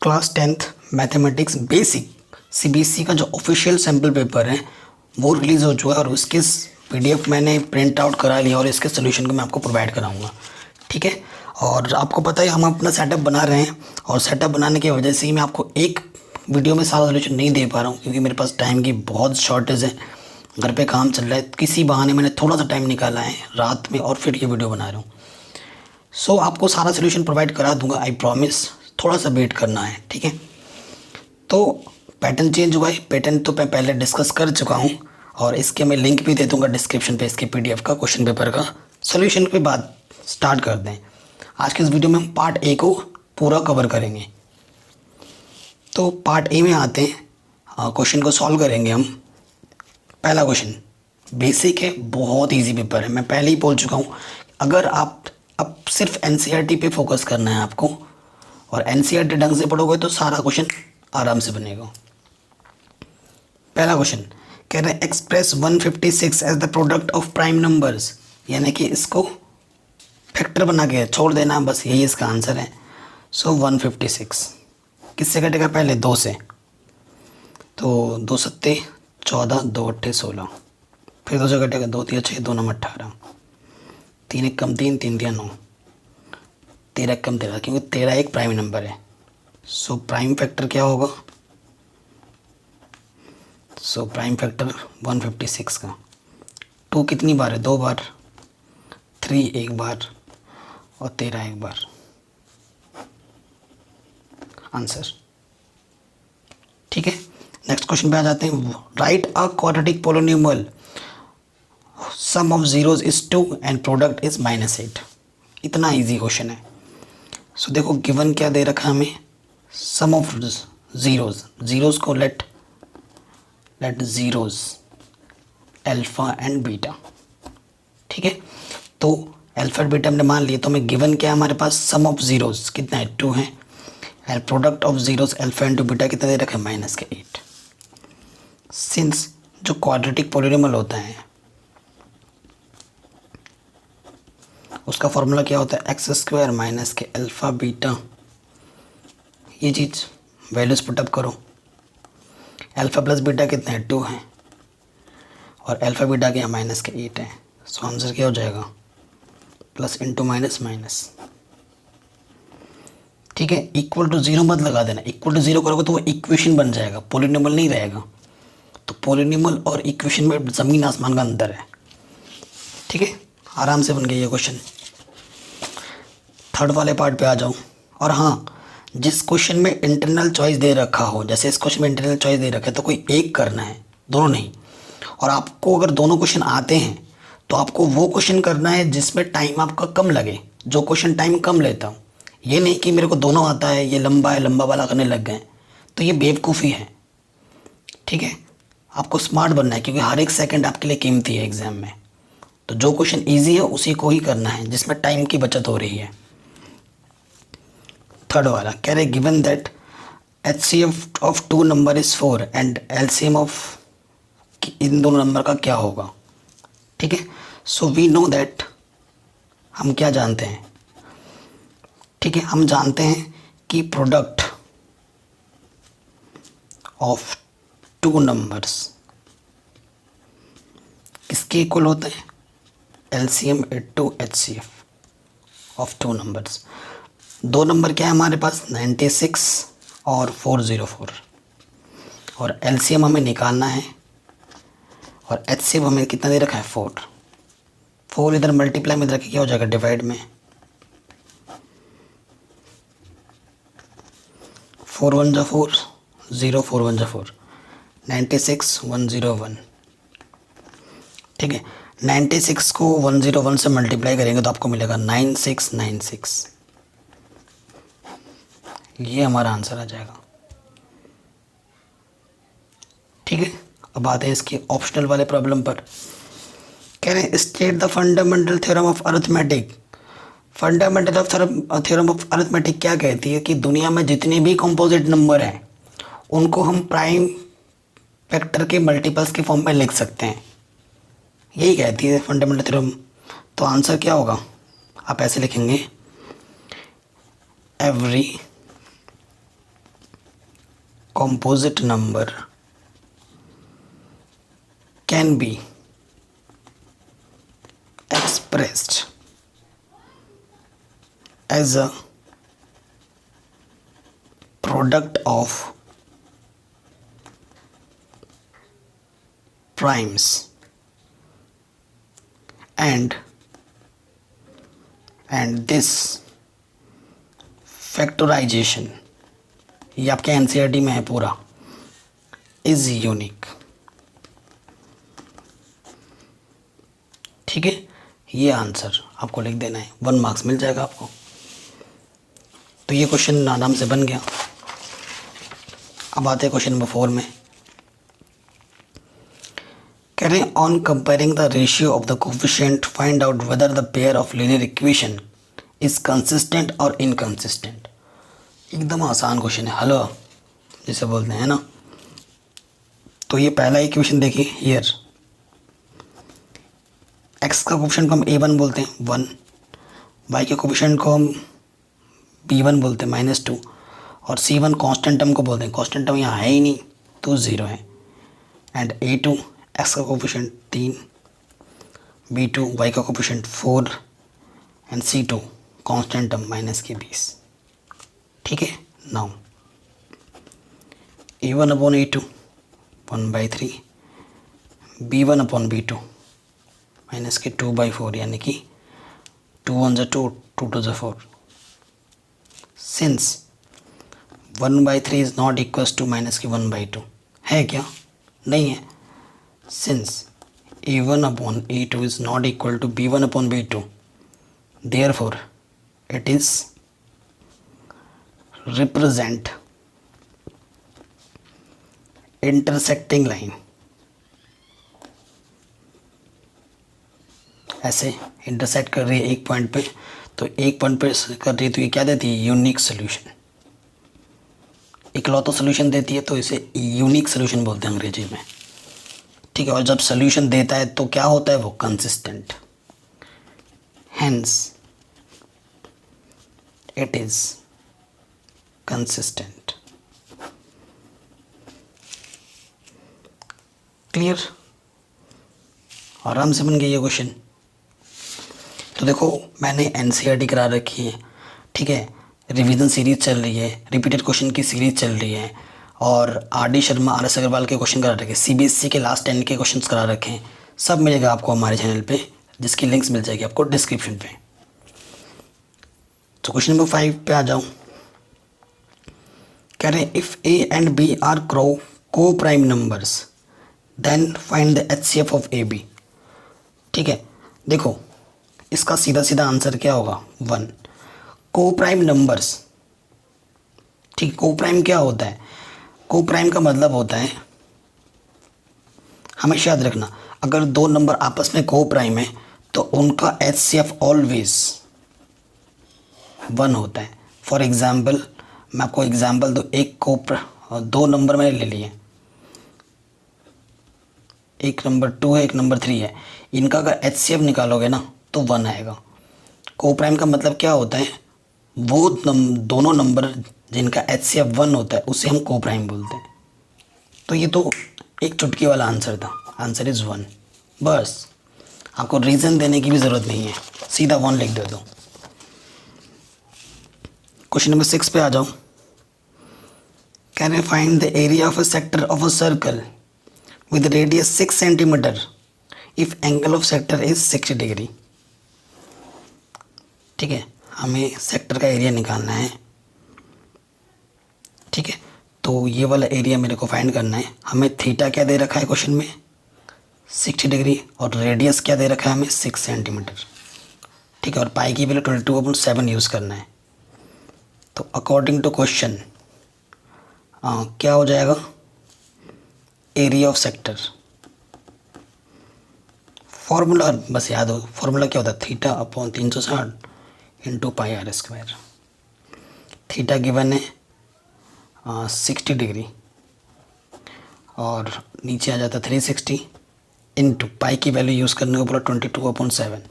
Class 10th mathematics basic CBSE का जो official sample paper है वो रिलीज़ हो चुका है और उसके पीडीएफ मैंने प्रिंट आउट करा लिया और इसके सोल्यूशन को मैं आपको प्रोवाइड कराऊंगा। ठीक है, और आपको पता है हम अपना सेटअप बना रहे हैं और सेटअप बनाने की वजह से ही मैं आपको एक वीडियो में सारा सोल्यूशन नहीं दे पा रहा हूँ क्योंकि मेरे पास टाइम की बहुत शॉर्टेज है। घर पे काम चल रहा है, किसी बहाने मैंने थोड़ा सा टाइम निकाला है रात में और फिर ये वीडियो बना रहा हूँ। सो आपको सारा सोल्यूशन प्रोवाइड करा दूंगा, आई प्रॉमिस। थोड़ा सा वेट करना है, ठीक है। तो पैटर्न चेंज हुआ है, पैटर्न तो मैं पहले डिस्कस कर चुका हूँ और इसके मैं लिंक भी दे दूंगा डिस्क्रिप्शन पे, इसके पीडीएफ का क्वेश्चन पेपर का। सोल्यूशन पे बात स्टार्ट कर दें। आज के इस वीडियो में हम पार्ट ए को पूरा कवर करेंगे। तो पार्ट ए में आते हैं, क्वेश्चन को सॉल्व करेंगे हम। पहला क्वेश्चन बेसिक है, बहुत ईजी पेपर है, मैं पहले ही बोल चुका हूँ। अगर आप अब सिर्फ एनसीईआरटी पे फोकस करना है आपको और एनसीईआरटी ढंग से पढ़ोगे तो सारा क्वेश्चन आराम से बनेगा। पहला क्वेश्चन कह रहे हैं express 156 as the product of prime numbers, यानी कि इसको फैक्टर बना के छोड़ देना, बस यही इसका आंसर है। सो 156 किससे कटेगा? पहले 2 से, तो 2 सत्ते 14, 2 अट्ठे 16, फिर 2 से कटेगा 2 तिया 6, 2 नम 18, 3 एक कम 3, 3 तिया 9, 13 कम 13, क्योंकि 13 एक प्राइम नंबर है। सो प्राइम फैक्टर क्या होगा? सो प्राइम फैक्टर 156 का 2 कितनी बार है? 2 बार, 3 एक बार और 13 एक बार। आंसर ठीक है। नेक्स्ट क्वेश्चन पे आ जाते हैं। Write a quadratic polynomial, sum of zeros is 2 and product is -8। इतना इजी क्वेश्चन है। सो देखो गिवन क्या दे रखा है हमें, सम ऑफ जीरोज, जीरोज को let zeros alpha and beta. ठीक है, तो अल्फा एंड बीटा हमने मान लिया, तो हमें गिवन क्या है हमारे पास? सम ऑफ जीरोज कितना है? 2 है, and product of zeros alpha and beta कितना दे रखा है? -8। सिंस जो क्वाड्रेटिक पोलिनोमियल होता है उसका फॉर्मूला क्या होता है? x² माइनस के अल्फ़ा बीटा। ये चीज़ वैल्यूज पुटअप करो। अल्फ़ा प्लस बीटा कितना है? 2 है, और अल्फ़ा बीटा क्या? -8 है। सो आंसर क्या हो जाएगा? Plus into minus minus. ठीक है, इक्वल टू 0 मत लगा देना। इक्वल टू 0 करोगे तो वो इक्वेशन बन जाएगा, पोलिनोमियल नहीं रहेगा। तो पोलिनोमियल और इक्वेशन में ज़मीन आसमान का अंतर है। ठीक है, आराम से बन गया ये क्वेश्चन। थर्ड वाले पार्ट पे आ जाऊँ। और हाँ, जिस क्वेश्चन में इंटरनल चॉइस दे रखा हो, जैसे इस क्वेश्चन में इंटरनल चॉइस दे रखा है तो कोई एक करना है, दोनों नहीं। और आपको अगर दोनों क्वेश्चन आते हैं तो आपको वो क्वेश्चन करना है जिसमें टाइम आपका कम लगे, जो क्वेश्चन टाइम कम लेता हो। ये नहीं कि मेरे को दोनों आता है, ये लंबा है, लंबा वाला करने लग गए, तो ये बेवकूफ़ी है। ठीक है, आपको स्मार्ट बनना है क्योंकि हर एक सेकंड आपके लिए कीमती है एग्जाम में। तो जो क्वेश्चन इजी है उसी को ही करना है जिसमें टाइम की बचत हो रही है। थर्ड वाला कह रहे given that HCF of 2 number is 4 and LCM of इन दोनों नंबर का क्या होगा? ठीक है, सो वी नो दैट, हम क्या जानते हैं? ठीक है, हम जानते हैं कि प्रोडक्ट ऑफ 2 नंबर्स किसके इक्वल होता है? LCM to HCF of 2 numbers. 2 number क्या है हमारे पास? 96 और 404, और LCM हमें निकालना है और HCF हमें कितना दे रखा है? 4 इधर मल्टीप्लाई में रखे क्या हो जाएगा? डिवाइड में। 4 1 जा 4, 0 4 1 जा 4, 96 101। ठीक है, 96 को 101 से मल्टीप्लाई करेंगे तो आपको मिलेगा 9696। ये हमारा आंसर आ जाएगा। ठीक है, अब आते हैं इसके ऑप्शनल वाले प्रॉब्लम पर। कह रहे हैं state the fundamental theorem of arithmetic. Fundamental of theorem of arithmetic क्या कहती है कि दुनिया में जितने भी कंपोजिट नंबर हैं उनको हम प्राइम फैक्टर के मल्टीपल्स के फॉर्म में लिख सकते हैं। यही कहती है फंडामेंटल थ्योरम। तो आंसर क्या होगा? आप ऐसे लिखेंगे, every composite number can be expressed as a product of primes and this factorization, ये आपके एनसीईआरटी में है पूरा, इज यूनिक। ठीक है, ये आंसर आपको लिख देना है, 1 मार्क्स मिल जाएगा आपको। तो ये क्वेश्चन आराम से बन गया। अब आते हैं क्वेश्चन नंबर 4 में। कह रहे हैं on comparing the ratio of the coefficient find out whether the pair of linear equation is consistent और इनकंसिस्टेंट। एकदम आसान क्वेश्चन है, हलो जिसे बोलते हैं ना। तो ये पहला इक्वेशन देखिए, हियर एक्स का कोफिशिएंट को हम a1 बोलते हैं 1, वाई के कोफिशिएंट को हम b1 बोलते हैं -2 और c1 कांस्टेंट टर्म को बोलते हैं, कांस्टेंट टर्म यहाँ है ही नहीं तो 0 है। एंड a2 एक्स का कोफिशिएंट 3, b2 वाई का coefficient 4 and c2 constant term -20। ठीक है, now a1 upon a2 1/3, b1 upon b2 -2/4 यानी कि 2 1 2 2 2 4। Since 1/3 is not equals to -1/2 है क्या? नहीं है। Since a1 upon a2 is not equal to b1 upon b2, therefore it is represent intersecting line. ऐसे intersect कर रही है एक पॉइंट पे, तो एक पॉइंट पे कर रही है तो ये क्या देती है? यूनिक सोल्यूशन, इकलौता सोल्यूशन देती है, तो इसे यूनिक सोल्यूशन बोलते हैं अंग्रेजी में। ठीक है, और जब सोल्यूशन देता है तो क्या होता है? वो consistent. Hence it is consistent. Clear? आराम से बन गया ये क्वेश्चन। तो देखो मैंने एनसीईआरटी करा रखी है, ठीक है, रिवीजन सीरीज चल रही है, रिपीटेड क्वेश्चन की सीरीज चल रही है, और आर.डी. शर्मा, आर.एस. अग्रवाल के क्वेश्चन करा रखे, सीबीएसई के लास्ट 10 के क्वेश्चंस करा रखे हैं। सब मिलेगा आपको हमारे चैनल पे, जिसकी लिंक्स मिल जाएगी आपको डिस्क्रिप्शन पे। तो क्वेश्चन नंबर 5 पे आ जाऊँ। कह रहे हैं if A and B are coprime numbers then find the HCF of A B. ठीक है, देखो इसका सीधा सीधा आंसर क्या होगा? 1। को प्राइम नंबर्स, ठीक, को प्राइम क्या होता है? को प्राइम का मतलब होता है, हमेशा याद रखना, अगर दो नंबर आपस में को प्राइम है तो उनका एचसीएफ ऑलवेज 1 होता है। फॉर एग्जाम्पल, मैं आपको एग्जाम्पल दो, दो नंबर मैंने ले लिए, एक नंबर 2 है, एक नंबर 3 है, इनका अगर एचसीएफ निकालोगे ना तो 1 आएगा। को प्राइम का मतलब क्या होता है? वो दोनों नंबर जिनका एचसीएफ 1 होता है उसे हम को प्राइम बोलते हैं। तो ये तो एक चुटकी वाला आंसर था, आंसर इज़ 1। बस आपको रीज़न देने की भी ज़रूरत नहीं है, सीधा 1 लिख दे दो। क्वेश्चन नंबर 6 पे आ जाओ। Can you find the area of a sector of a circle with radius 6 cm if angle of sector is 60 degree. ठीक है, हमें सेक्टर का एरिया निकालना है। ठीक है, तो ये वाला एरिया मेरे को फाइंड करना है। हमें थीटा क्या दे रखा है क्वेश्चन में? 60 डिग्री, और रेडियस क्या दे रखा है हमें? 6 सेंटीमीटर। ठीक है, और पाई की वैल्यू 22/7 यूज़ करना है। तो अकॉर्डिंग टू क्वेश्चन क्या हो जाएगा? एरिया ऑफ सेक्टर, फॉर्मूला बस याद हो, फॉर्मूला क्या होता है? Theta upon 360 into pi r square. Theta given है 60 डिग्री, और नीचे आ जाता 360 इंटू पाई की वैल्यू यूज़ करने को बोला 22/7,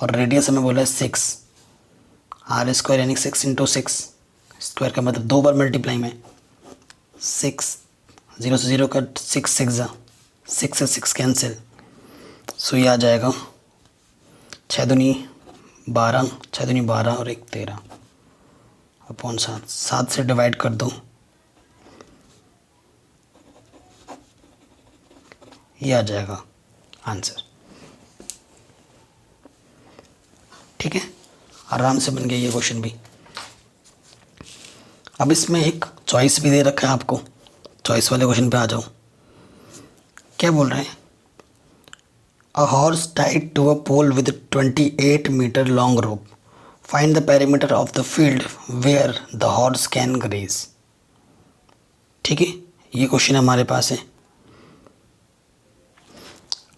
और रेडियस हमें बोला है 6, आर स्क्वायर यानी 6 × 6 स्क्वायर का मतलब 2 बार मल्टीप्लाई में 6, 0 से 0 कट, 6 6 6 से 6 कैंसिल, सो ये आ जाएगा 6 दूनी 12, 6 दूनी 12 और 1 13 अपॉन 7, 7 से डिवाइड कर दो, ये आ जाएगा आंसर। ठीक है, आराम से बन गया ये क्वेश्चन भी। अब इसमें एक चॉइस भी दे रखा है आपको, चॉइस वाले क्वेश्चन पे आ जाओ। क्या बोल रहे हैं, a horse tied to a pole with 28 metre long rope, find the perimeter of the field where the horse can graze. ठीक है, ये क्वेश्चन हमारे पास है।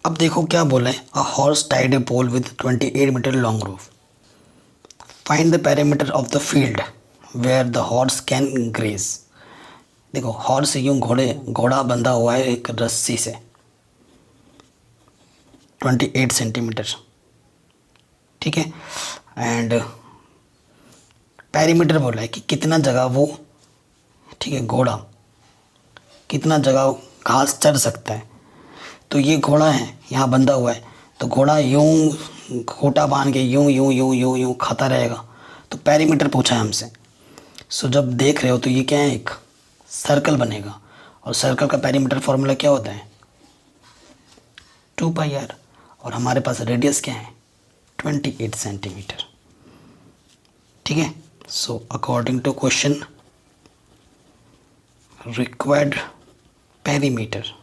अब देखो क्या बोला है, a horse tied a pole with 28 metre long rope, find the perimeter of the field where the horse can graze. देखो हॉर्स यूँ घोड़ा बंधा हुआ है एक रस्सी से 28 सेंटीमीटर, ठीक है, एंड पेरीमीटर बोला है कि कितना जगह वो, ठीक है, घोड़ा कितना जगह घास चर सकता है। तो ये घोड़ा है यहाँ बंधा हुआ है, तो घोड़ा यूँ खूंटा बांध के यूँ यूँ यूँ यूँ यूँ खाता रहेगा, तो पेरीमीटर पूछा है हमसे। सो जब देख रहे हो तो ये क्या है, एक सर्कल बनेगा, और सर्कल का पेरीमीटर फॉर्मूला क्या होता है 2πr, और हमारे पास रेडियस क्या है 28 सेंटीमीटर। ठीक है, so according to question required perimeter,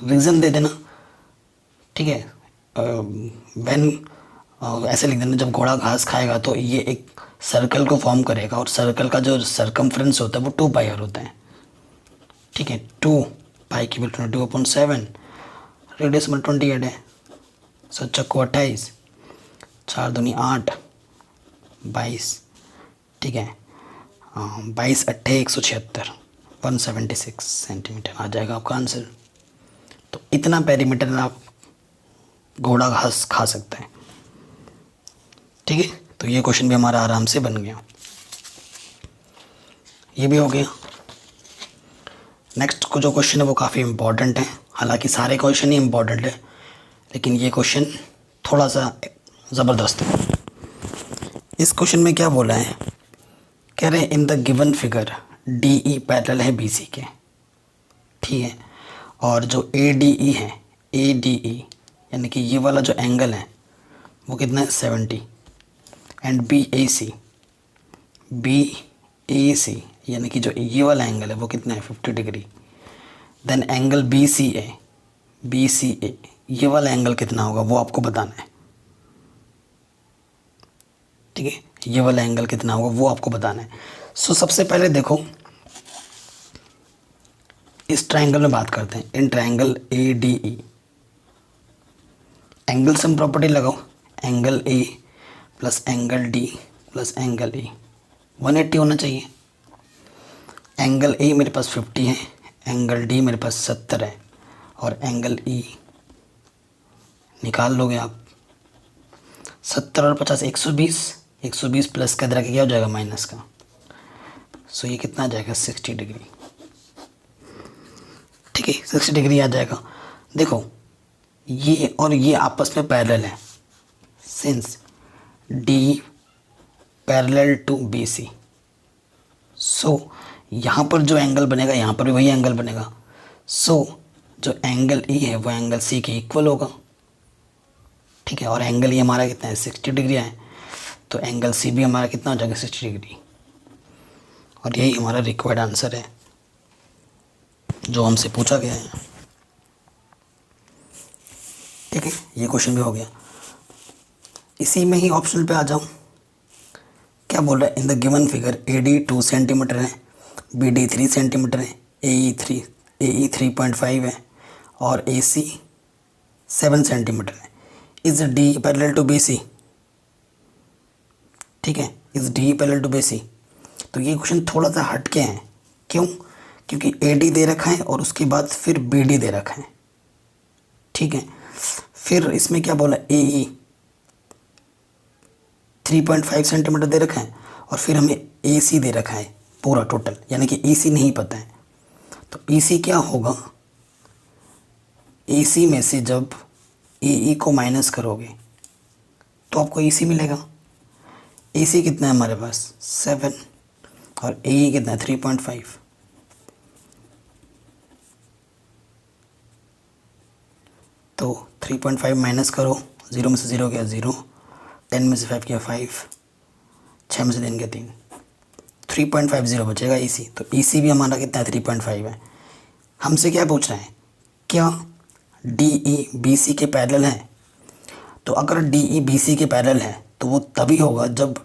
reason दे देना। ठीक है, व्हेन ऐसे लिख देना, जब घोड़ा घास खाएगा तो ये एक सर्कल को फॉर्म करेगा, और सर्कल का जो सरकमफ्रेंस होता है वो 2πr होता है। ठीक है, 2 पाई की वैल्यू 22/7, रेडियस में 28 है, सो चक्को 28, 4 दूनी 8, 22, ठीक है, 22 8 176, 176 सेंटीमीटर आ जाएगा आपका आंसर। तो इतना पेरीमीटर आप घोड़ा घास खा सकते हैं। ठीक है, तो ये क्वेश्चन भी हमारा आराम से बन गया, ये भी हो गया। नेक्स्ट को जो क्वेश्चन है वो काफ़ी इम्पॉर्टेंट है, हालांकि सारे क्वेश्चन ही इम्पॉर्टेंट है, लेकिन ये क्वेश्चन थोड़ा सा ज़बरदस्त है। इस क्वेश्चन में क्या बोला है, कह रहे हैं इन the given figure DE parallel है BC के, ठीक है, और जो ADE है, ADE यानी कि ये वाला जो एंगल है वो कितना है 70, एंड BAC यानी कि जो ये वाला एंगल है वो कितना है 50 डिग्री। देन एंगल BCA ये वाला एंगल कितना होगा वो आपको बताना है। ठीक है, ये वाला एंगल कितना होगा वो आपको बताना है। सो सबसे पहले देखो इस ट्रायंगल में बात करते हैं, in triangle ADE angle sum property लगाओ, angle A plus angle D plus angle E 180 होना चाहिए। एंगल A मेरे पास 50 है, एंगल D मेरे पास 70 है, और एंगल E निकाल लोगे आप 70 और 50 120, 120 प्लस का इधर क्या हो जाएगा माइनस का, सो ये कितना आ जाएगा 60 डिग्री। ठीक है, 60 डिग्री आ जाएगा। देखो ये और ये आपस में पैरेलल है, since D parallel to BC, so यहाँ पर जो एंगल बनेगा यहाँ पर भी वही एंगल बनेगा। सो जो एंगल E है वो एंगल C के इक्वल होगा। ठीक है, और एंगल E हमारा कितना है 60 डिग्री है, तो एंगल C भी हमारा कितना हो जाएगा 60 डिग्री, और यही हमारा रिक्वायर्ड आंसर है जो हमसे पूछा गया है। ठीक है, ये क्वेश्चन भी हो गया। इसी में ही ऑप्शनल पे आ जाऊँ, क्या बोल रहा है, in the given figure AD 2 centimetre है, BD 3 सेंटीमीटर है, AE 3.5 है, और AC 7 सेंटीमीटर है। Is D parallel to BC, ठीक है, is D parallel to BC। तो ये क्वेश्चन थोड़ा सा हटके हैं, क्यों, क्योंकि AD दे रखा है और उसके बाद फिर BD दे रखा है। ठीक है, फिर इसमें क्या बोला AE 3.5 सेंटीमीटर दे रखा है, और फिर हमें AC दे रखा है पूरा टोटल, यानी कि EC नहीं पता है। तो EC क्या होगा, EC में से जब EE को माइनस करोगे तो आपको EC मिलेगा। EC कितना है हमारे पास 7 और AE कितना है 3.5। तो 3.5 माइनस करो, 0 में से 0 गया 0, 10 में से 5 किया 5, 6 में से 3 गया 3, 3.50 बचेगा EC। तो EC भी हमारा कितना है 3.5 है। हमसे क्या पूछ रहे हैं, क्या DE BC के पैरेलल है। तो अगर DE BC के पैरेलल है तो वो तभी होगा जब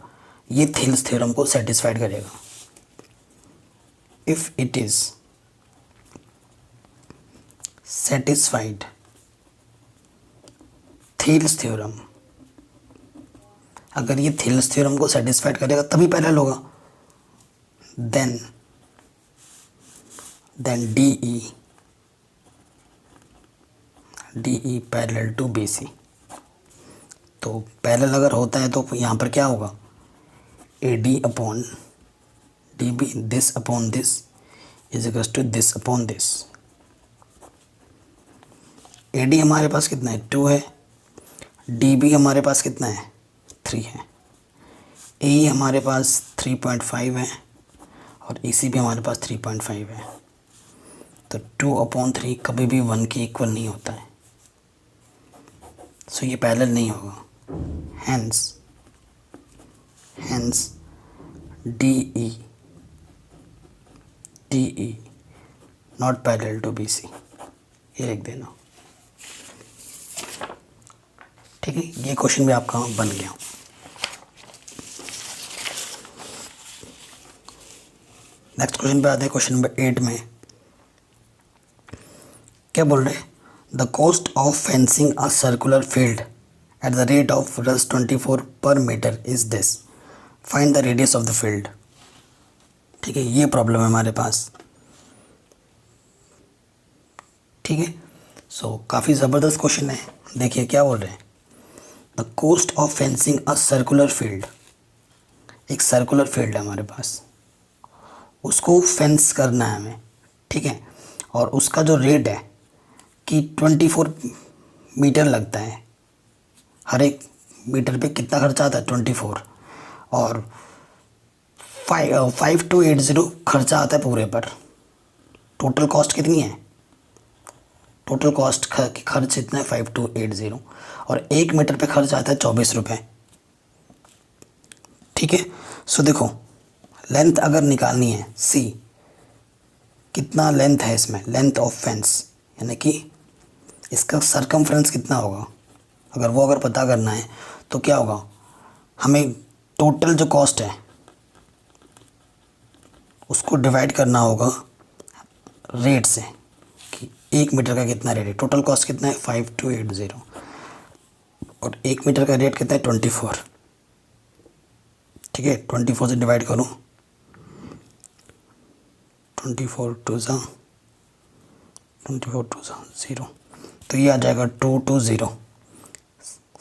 ये थिल्स थ्योरम को सेटिस्फाइड करेगा। If it is satisfied Thales theorem, अगर ये थिल्स थ्योरम को सेटिस्फाइड करेगा तभी पैरेलल होगा। Then DE parallel to BC। तो पैरेलल अगर होता है तो यहाँ पर क्या होगा, AD upon DB, this upon this is equal to this upon this. AD हमारे पास कितना है 2 है, DB हमारे पास कितना है 3 है, AE हमारे पास 3.5 है और EC भी हमारे पास 3.5 है। तो 2/3 कभी भी 1 के इक्वल नहीं होता है, सो ये पैरेलल नहीं होगा। Hence DE not parallel to BC, ये लिख देना। ठीक है, ये क्वेश्चन भी आपका बन गया। नेक्स्ट क्वेश्चन पे आते हैं, क्वेश्चन नंबर 8 में क्या बोल रहे हैं, the cost of fencing a circular field at the rate of ₹24 per metre is this, find the radius of the field. ठीक है, ये प्रॉब्लम है हमारे पास। ठीक है, सो काफ़ी ज़बरदस्त क्वेश्चन है। देखिए क्या बोल रहे हैं, the cost of fencing a circular field, एक सर्कुलर फील्ड है हमारे पास, उसको फेंस करना है हमें। ठीक है, और उसका जो रेट है कि 24 मीटर लगता है, हर एक मीटर पे कितना खर्चा आता है 24, और 5280 खर्चा आता है पूरे पर। टोटल कॉस्ट कितनी है, टोटल कॉस्ट खर्च इतना है 5280, और 1 मीटर पे खर्च आता है 24 रुपये। ठीक है, सो देखो लेंथ अगर निकालनी है C, कितना लेंथ है इसमें, लेंथ ऑफ फेंस, यानी कि इसका सरकमफ्रेंस कितना होगा, अगर पता करना है तो क्या होगा, हमें टोटल जो कॉस्ट है उसको डिवाइड करना होगा रेट से कि 1 मीटर का कितना रेट है। टोटल कॉस्ट कितना है 5280, और 1 मीटर का रेट कितना है 24। ठीक है, 24 से डिवाइड करो, 24 2 0, तो ये आ जाएगा 220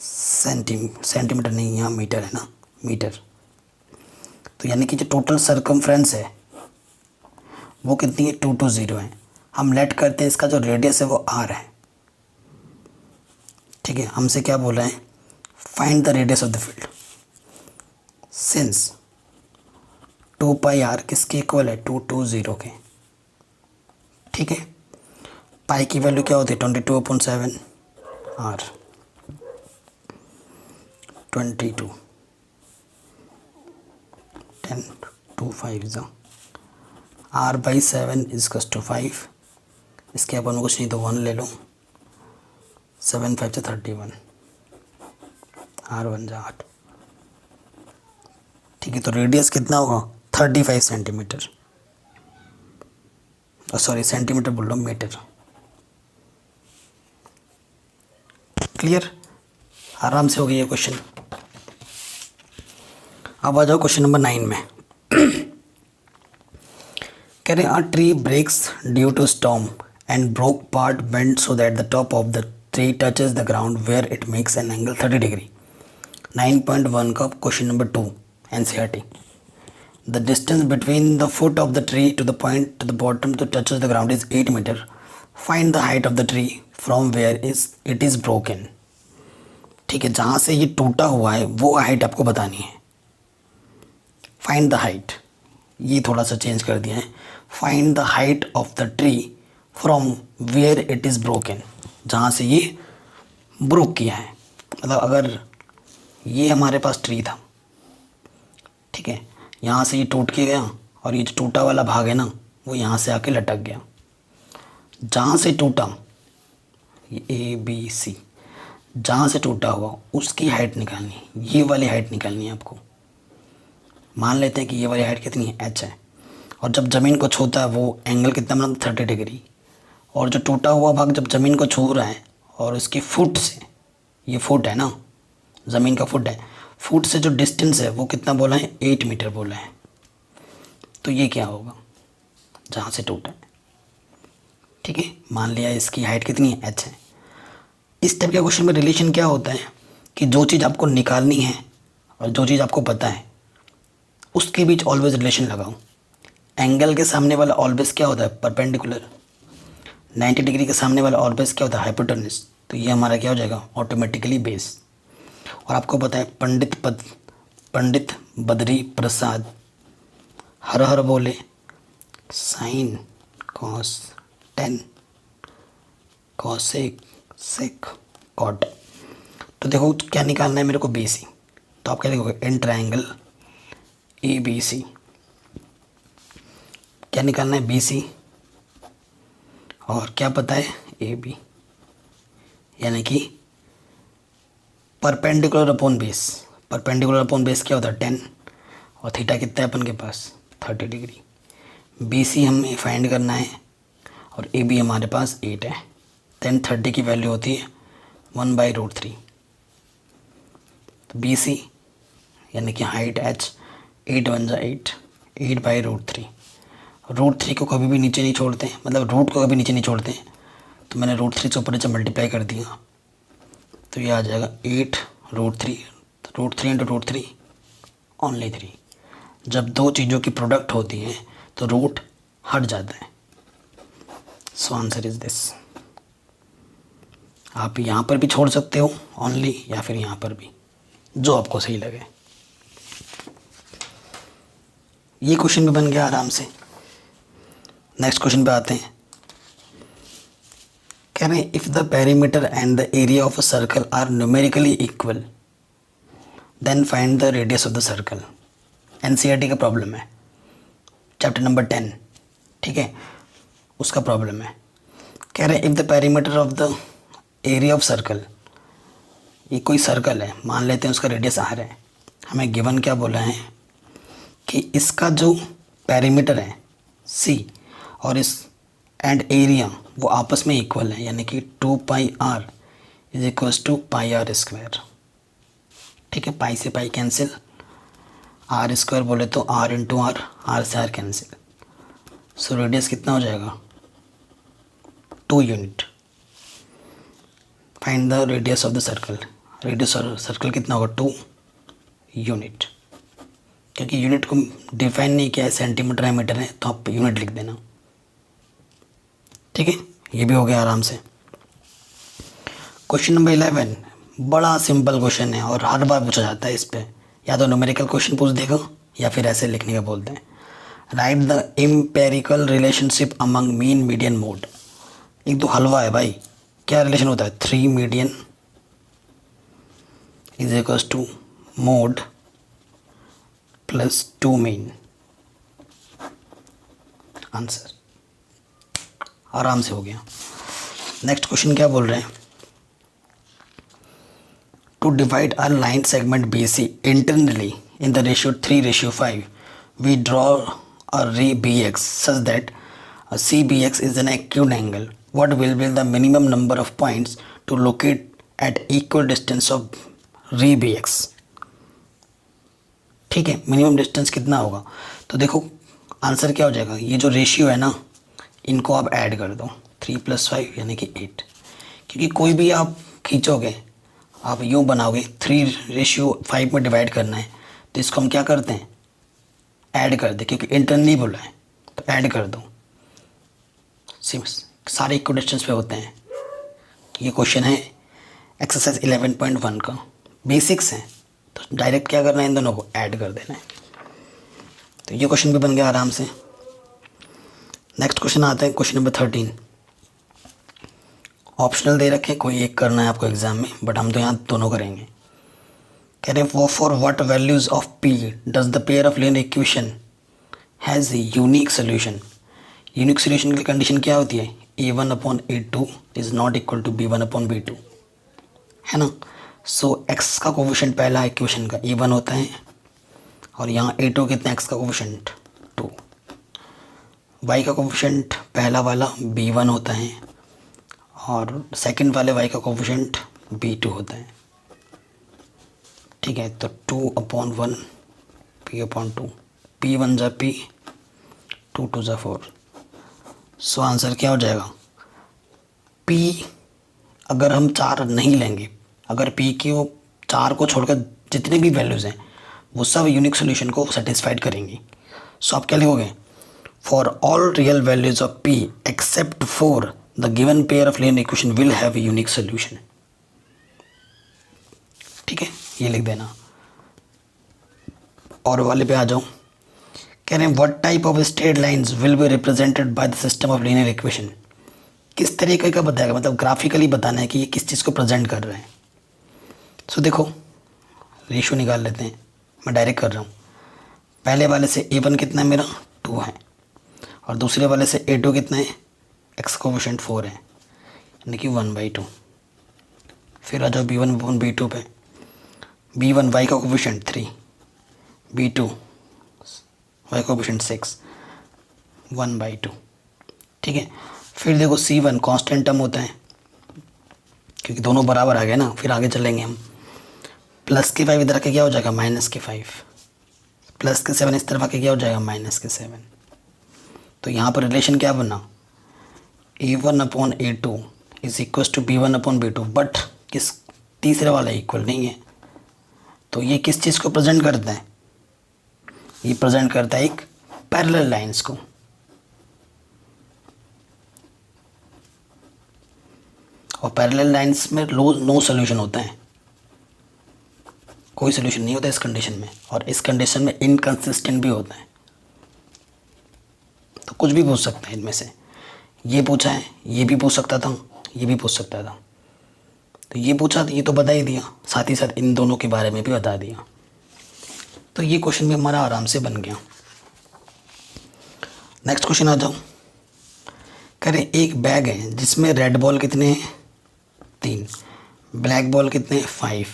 सेंटीमीटर, नहीं यहाँ मीटर है ना, मीटर। तो यानी कि जो टोटल सरकमफ्रेंस है वो कितनी है 220 है। हम लेट करते हैं इसका जो रेडियस है वो R है। ठीक है, हमसे क्या बोल रहे हैं, find the radius of the field, since 2πr किसके इक्वल है 220 के। ठीक है, पाई की वैल्यू क्या होती है 22/7 R, 22 10 2 5 R/7 इजकस टू 5, इसके अपन कुछ नहीं तो 1 ले लो, 7 5 31, R1 8। ठीक है, तो रेडियस कितना होगा 35 सेंटीमीटर, सॉरी सेंटीमीटर बोल रहा हूँ, मीटर। क्लियर, आराम से हो गया ये क्वेश्चन। अब आ जाओ क्वेश्चन नंबर 9 में। कह रहे, a tree breaks due to storm and broke part bend so that the top of the tree touches the ground where it makes an angle 30 degree. 9.1 का question number 2 NCERT। The distance between the foot of the tree to the point to the bottom to touches the ground is 8 metre, find the height of the tree from where it is broken. ठीक है, जहाँ से ये टूटा हुआ है वो height आपको बतानी है। फाइंड द हाइट, ये थोड़ा सा चेंज कर दिया है, find the height of the tree from where it is broken, जहाँ से ये ब्रोक किया है। मतलब अगर ये हमारे पास ट्री था, ठीक है, यहाँ से ये टूट के गया और ये जो टूटा वाला भाग है ना वो यहाँ से आके लटक गया। जहाँ से टूटा ABC, जहाँ से टूटा हुआ उसकी हाइट निकालनी है, ये वाली हाइट निकालनी है आपको। मान लेते हैं कि ये वाली हाइट कितनी है, h है, और जब ज़मीन को छूता है वो एंगल कितना बना, 30 डिग्री। और जो टूटा हुआ भाग जब ज़मीन को छू रहा है और इसकी फुट से, ये फुट है ना, ज़मीन का फुट है, फुट से जो डिस्टेंस है वो कितना बोला है, 8 मीटर बोला है। तो ये क्या होगा, जहाँ से टूटा है। ठीक है, मान लिया इसकी हाइट कितनी है, h है। इस टाइप के क्वेश्चन में रिलेशन क्या होता है कि जो चीज़ आपको निकालनी है और जो चीज़ आपको पता है उसके बीच ऑलवेज रिलेशन लगाओ। एंगल के सामने वाला ऑलवेज क्या होता है, परपेंडिकुलर। 90 डिग्री के सामने वाला ऑलवेज क्या होता है, हाइपोटेन्यूस। तो ये हमारा क्या हो जाएगा, ऑटोमेटिकली बेस। और आपको पता है पंडित बद्री प्रसाद हर हर बोले, sine cos tan cosec sec cot. तो देखो क्या निकालना है मेरे को, BC। तो आप क्या लिखोगे, इन ट्रायंगल ABC क्या निकालना है, BC, और क्या पता है, AB, यानी कि perpendicular upon base. Perpendicular upon base क्या होता है, 10, और थीटा कितना है अपन के पास, 30 डिग्री। BC हमें फाइंड करना है और AB हमारे पास 8 है। देन 30 की वैल्यू होती है 1/√3। तो BC यानी कि हाइट h, 8 1 जा 8/√3। √3 को कभी भी नीचे नहीं छोड़ते हैं, मतलब रूट को कभी नीचे नहीं छोड़ते हैं। तो मैंने √3 से ऊपर नीचे मल्टीप्लाई कर दिया, तो ये आ जाएगा 8√3। तो √3 × √3 ओनली 3। जब दो चीज़ों की प्रोडक्ट होती है तो रूट हट जाता है। So answer is this. आप यहाँ पर भी छोड़ सकते हो ओनली, या फिर यहाँ पर भी, जो आपको सही लगे। ये क्वेश्चन भी बन गया आराम से। नेक्स्ट क्वेश्चन पे आते हैं। कह रहे हैं if the perimeter and the area of a circle are numerically equal then find the radius of the circle. NCERT का प्रॉब्लम है, चैप्टर नंबर 10, ठीक है, उसका प्रॉब्लम है। कह रहे हैं if the perimeter of the area of circle, ये कोई सर्कल है, मान लेते हैं उसका रेडियस R है। हमें गिवन क्या बोला है कि इसका जो पेरीमीटर है C और इस एंड एरिया वो आपस में इक्वल है, यानी कि 2πr = πr²। ठीक है, पाई से पाई कैंसिल, R² बोले तो R × R, R से R कैंसिल। सो रेडियस कितना हो जाएगा, 2 unit. Find the radius of the circle. Radius of circle कितना होगा, 2 यूनिट। क्योंकि यूनिट को डिफाइन नहीं किया है, सेंटीमीटर है मीटर है, तो आप यूनिट लिख देना। ठीक है, ये भी हो गया आराम से। क्वेश्चन नंबर 11 बड़ा सिंपल क्वेश्चन है और हर बार पूछा जाता है। इस पे या तो न्यूमेरिकल क्वेश्चन पूछ देगा या फिर ऐसे लिखने का बोलते हैं। Right the empirical relationship among mean median mode. एक तो हलवा है भाई, क्या रिलेशन होता है, 3 मीडियन = मोड + 2 मीन। आंसर आराम से हो गया। नेक्स्ट क्वेश्चन क्या बोल रहे हैं, to divide a line segment BC internally in the ratio 3:5 we draw a ray BX such that CBX is an acute angle. What will be the minimum number of points to locate at equal distance of रे BX? ठीक है, minimum distance कितना होगा। तो देखो answer क्या हो जाएगा, ये जो रेशियो है ना इनको आप ऐड कर दो, 3 + 5 यानी कि 8। क्योंकि कोई भी आप खींचोगे, आप यूँ बनाओगे 3:5 में डिवाइड करना है, तो इसको हम क्या करते हैं, ऐड कर दे, क्योंकि इंटरनली बोला है तो ऐड कर दो। सारे इक्वेशंस पे होते हैं। ये क्वेश्चन है एक्सरसाइज 11.1 का, बेसिक्स हैं, तो डायरेक्ट क्या करना है, इन दोनों को ऐड कर देना है। तो ये क्वेश्चन भी बन गया आराम से। नेक्स्ट क्वेश्चन आता है क्वेश्चन नंबर 13। ऑप्शनल दे रखे, कोई एक करना है आपको एग्जाम में, बट हम तो यहाँ दोनों करेंगे। कह रहे हैं for what values of P does the pair of linear equation has unique solution. Unique solution की कंडीशन क्या होती है, a1/a2 is not equal to b1/b2, है ना। सो x का कोफिशिएंट पहला इक्वेशन का a1 होता है, और यहाँ a2 कितना x का कोफिशिएंट 2, y का कोफिशिएंट पहला वाला b1 होता है, और सेकंड वाले y का कोफिशिएंट b2 होता है। ठीक है, तो 2/1 p/2, p1 जा p, 2 जा 4। सो आंसर क्या हो जाएगा, p अगर हम 4 नहीं लेंगे, अगर p की वो 4 को छोड़कर जितने भी वैल्यूज़ हैं वो सब यूनिक सोल्यूशन को सेटिस्फाइड करेंगी। सो आप क्या लिखोगे, for all real values of p except 4 the given pair of linear equation will have unique solution. ठीक है, ये लिख देना। और वाले पे आ जाओ, कह रहे हैं what type of straight lines will be represented by the system of linear equation. किस तरीके का बताएगा, मतलब ग्राफिकली बताना है कि ये किस चीज़ को प्रेजेंट कर रहे हैं। सो देखो रेशियो निकाल लेते हैं, मैं डायरेक्ट कर रहा हूँ। पहले वाले से a1 कितना है मेरा 2 है, और दूसरे वाले से a2 कितना है, x कोफिशिएंट 4 है, यानी कि 1/2। फिर आ जाओ b1/b2 पे, b1 y का कोफिशिएंट 3, b2 y कोफिशिएंट 6, 1/2। ठीक है, फिर देखो c1 कांस्टेंट टर्म होता है, क्योंकि दोनों बराबर आ गए ना। फिर आगे चलेंगे हम, प्लस के 5 इधर आके क्या हो जाएगा माइनस के 5, प्लस के 7 इस तरफ आके क्या हो जाएगा माइनस के 7। तो यहाँ पर रिलेशन क्या बना, a1/a2 is equal to b1/b2, but किस तीसरे वाला इक्वल नहीं है। तो ये किस चीज़ को प्रेजेंट करता है, ये प्रेजेंट करता है एक पैरेलल लाइंस को। और पैरेलल लाइंस में नो सॉल्यूशन होता है, कोई सॉल्यूशन नहीं होता इस कंडीशन में, और इस कंडीशन में इनकंसिस्टेंट भी होता है। तो कुछ भी पूछ सकता है इनमें से, ये पूछा है, ये भी पूछ सकता था, ये भी पूछ सकता था। तो ये पूछा, ये तो बता ही दिया, साथ ही साथ इन दोनों के बारे में भी बता दिया। तो ये क्वेश्चन भी हमारा आराम से बन गया। नेक्स्ट क्वेश्चन आ जाओ, कह रहे एक बैग है जिसमें रेड बॉल कितने हैं 3, ब्लैक बॉल कितने हैं 5,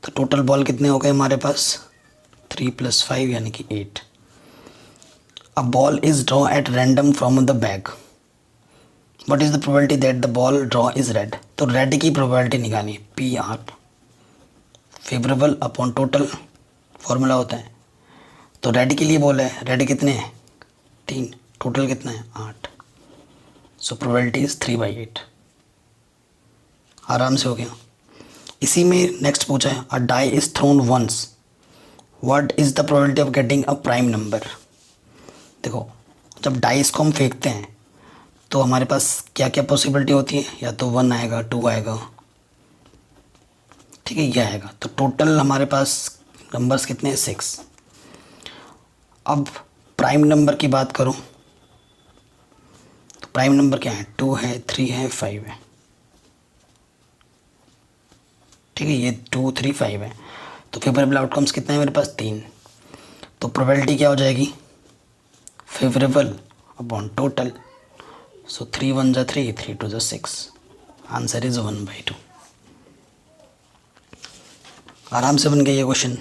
तो टोटल बॉल कितने हो गए हमारे पास 3 + 5 यानी कि 8। A ball is draw at random from the bag, what is the probability that the ball draw is red. तो रेड की प्रोबेबिलिटी निकाली, PR favourable upon total formula होता है। तो रेड के लिए बोला है, रेड कितने हैं 3, टोटल कितना है 8। So probability is 3/8। आराम से हो गया। इसी में नेक्स्ट पूछा है, a die is thrown once, what is the probability of getting a prime number. देखो जब डाइस को हम फेंकते हैं तो हमारे पास क्या क्या पॉसिबिलिटी होती है, या तो 1 आएगा, 2 आएगा, ठीक है, ये आएगा। तो टोटल हमारे पास नंबर्स कितने हैं 6। अब प्राइम नंबर की बात करो तो प्राइम नंबर क्या है 2 है, 3 है, 5 है, ठीक है, ये 2, 3, 5 है। तो फेवरेबल आउटकम्स कितने हैं मेरे पास 3। तो प्रोबेबिलिटी क्या हो जाएगी favourable upon total. So 3 × 1 = 3, 3 × 2 = 6, answer is 1/2। आराम से बन गया ये क्वेश्चन।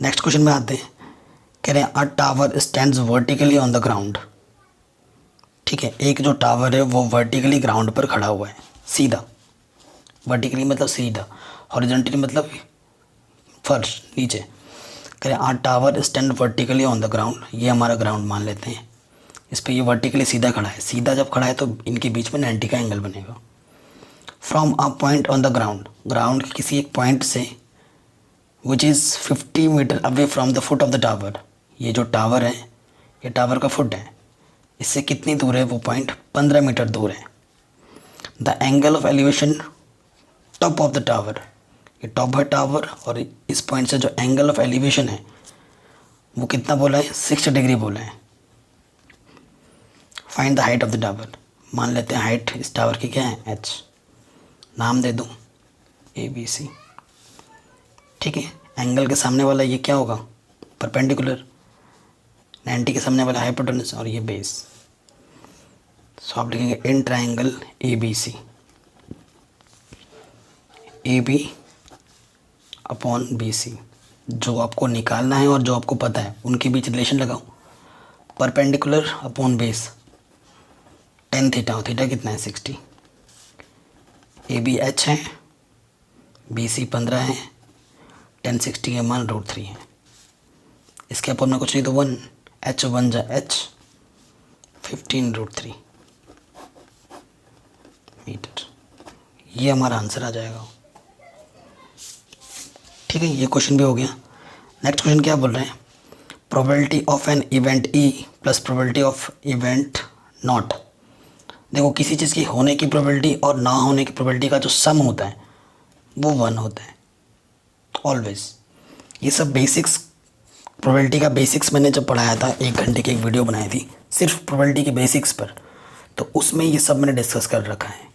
नेक्स्ट क्वेश्चन में आते हैं, कह रहे हैं अ tower stands vertically on the ground. ठीक है, एक जो टावर है वो वर्टिकली ग्राउंड पर खड़ा हुआ है, सीधा। वर्टिकली मतलब सीधा, हॉरिजॉन्टली मतलब फर्श नीचे। कह रहे हैं अ tower stand vertically on the ground, ये हमारा ग्राउंड मान लेते हैं। इस पर ये वर्टिकली सीधा खड़ा है, सीधा जब खड़ा है तो इनके बीच में 90 का एंगल बनेगा। From a point on the ground, ground के किसी एक पॉइंट से which is 50 metre away from the foot of the tower. ये जो टावर है, ये टावर का फुट है, इससे कितनी दूर है वो पॉइंट? 15 मीटर दूर है। The angle of elevation top of the tower, ये टॉप है टावर और इस पॉइंट से जो एंगल ऑफ एलिवेशन है वो कितना बोला है? 60 डिग्री बोला है। Find the height of the tower. मान लेते हैं हाइट इस टावर की क्या है? h। नाम दे दूँ ABC। ठीक है, एंगल के सामने वाला ये क्या होगा? परपेंडिकुलर। 90 के सामने वाला हाइपोटेनस और ये बेस। सो आप लिखेंगे in triangle ABC, AB upon BC। जो आपको निकालना है और जो आपको पता है उनके बीच रिलेशन लगाओ। Perpendicular upon base, tan theta, और थीटा कितना है? 60। AB h है, BC 15 है, tan 60 का मान √3 है। इसके अपन में कुछ नहीं तो 1, h 1 जा h, 15√3 मीटर। ये हमारा आंसर आ जाएगा। ठीक है, ये क्वेश्चन भी हो गया। नेक्स्ट क्वेश्चन क्या बोल रहे हैं? Probability of an event E plus probability of event not. देखो, किसी चीज़ की होने की प्रोबेबिलिटी और ना होने की प्रोबेबिलिटी का जो सम होता है वो 1 होता है ऑलवेज। ये सब बेसिक्स, प्रोबेबिलिटी का बेसिक्स मैंने जब पढ़ाया था, 1 घंटे की एक वीडियो बनाई थी सिर्फ प्रोबेबिलिटी के बेसिक्स पर, तो उसमें ये सब मैंने डिस्कस कर रखा है।